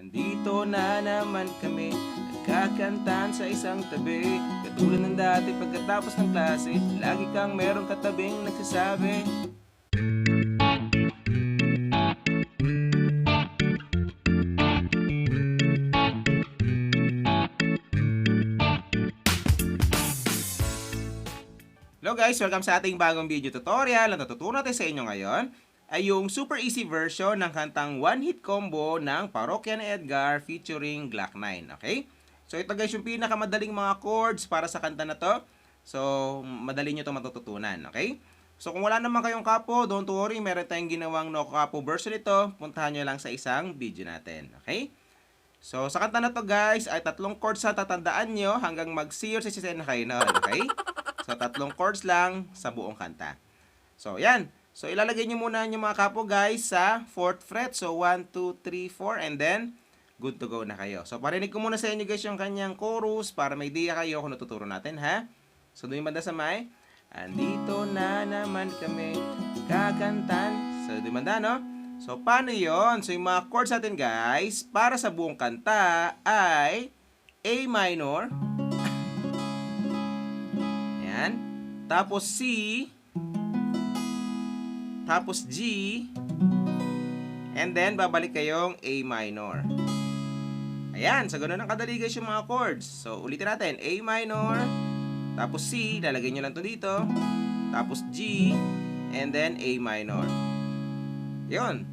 Andito na naman kami, nagkakantahan sa isang tabi. Katulad ng dati pagkatapos ng klase, lagi kang merong katabing nagsasabi. Hello guys! Welcome sa ating bagong video tutorial. Ang natutunan natin sa inyo ngayon ay yung super easy version ng kantang One Hit Combo ng Parokya ni Edgar featuring Glock 9. Okay? So ito guys yung pinakamadaling mga chords para sa kanta na to. So madali nyo ito matututunan. Okay? So kung wala naman kayong kapo, don't worry. Meron tayong ginawang no kapo version ito. Puntahan nyo lang sa isang video natin. Okay? So sa kanta na to guys ay tatlong chords na tatandaan nyo hanggang mag-zero sa na kayo nun. Okay? So, tatlong chords lang sa buong kanta. So, yan. So, ilalagay nyo muna yung mga kapo guys sa 4th fret. So, 1, 2, 3, 4 and then, good to go na kayo. So, parinig ko muna sa inyo guys yung kanyang chorus para may idea kayo kung natuturo natin, ha? So, doon yung banda sa may. Andito na naman kami, kakantan. So, doon yung banda, no? So, paano yon? So, yung mga chords natin guys, para sa buong kanta ay A minor, tapos C, tapos G, and then babalik kayong A minor. Ayan, so ganoon ang kadali guys yung mga chords. So ulitin natin, A minor, tapos C, lalagay nyo lang to dito, tapos G, and then A minor. Yun.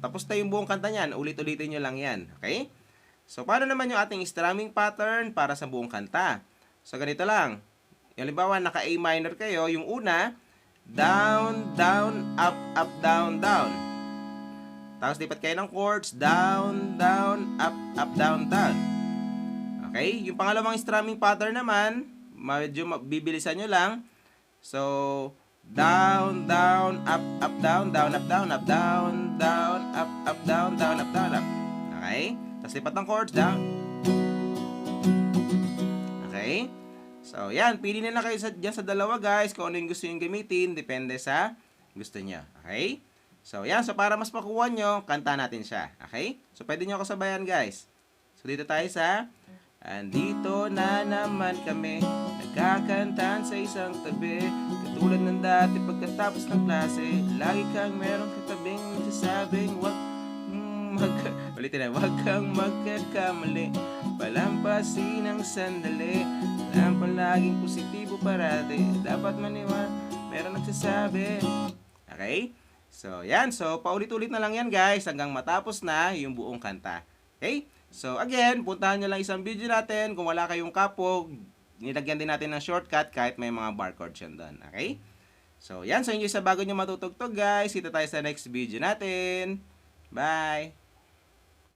Tapos na yung buong kanta niyan, ulit-ulitin nyo lang yan. Okay? So paano naman yung ating strumming pattern para sa buong kanta? So ganito lang. Yung halimbawa, naka-A minor kayo, yung una, down, down, up, up, down, down. Tapos lipat kayo ng chords, down, down, up, up, down, down. Okay? Yung pangalawang strumming pattern naman, medyo bibilisan nyo lang. So, down, down, up, up, down, down, up, down, up, down, down, up, down, down, up, down, up. Okay? Tapos lipat ng chords, down. Okay? So, yan. Pili na kayo dyan sa dalawa, guys. Kung ano yung gusto yung gamitin. Depende sa gusto nyo. Okay? So, yan. So, para mas makuha nyo, kanta natin siya. Okay? So, pwede nyo ako sabayan, guys. So, dito tayo sa andito na naman kami, nagkakantahan sa isang tabi. Katulad ng dati pagkatapos ng klase, lagi kang merong katabing nagsasabing, ulitin na, wag kang magkakamali, palampasin ang sandali, alam palaging positibo parati, dapat maniwala, meron nagsasabi. Okay? So, yan. So, paulit-ulit na lang yan guys hanggang matapos na yung buong kanta. Okay? So, again, puntahan nyo lang isang video natin. Kung wala kayong kapo, nilagyan din natin ng shortcut kahit may mga barcode yan doon. Okay? So, yan. So, yun yung sa bago nyo matutugtog guys. Kita tayo sa next video natin. Bye!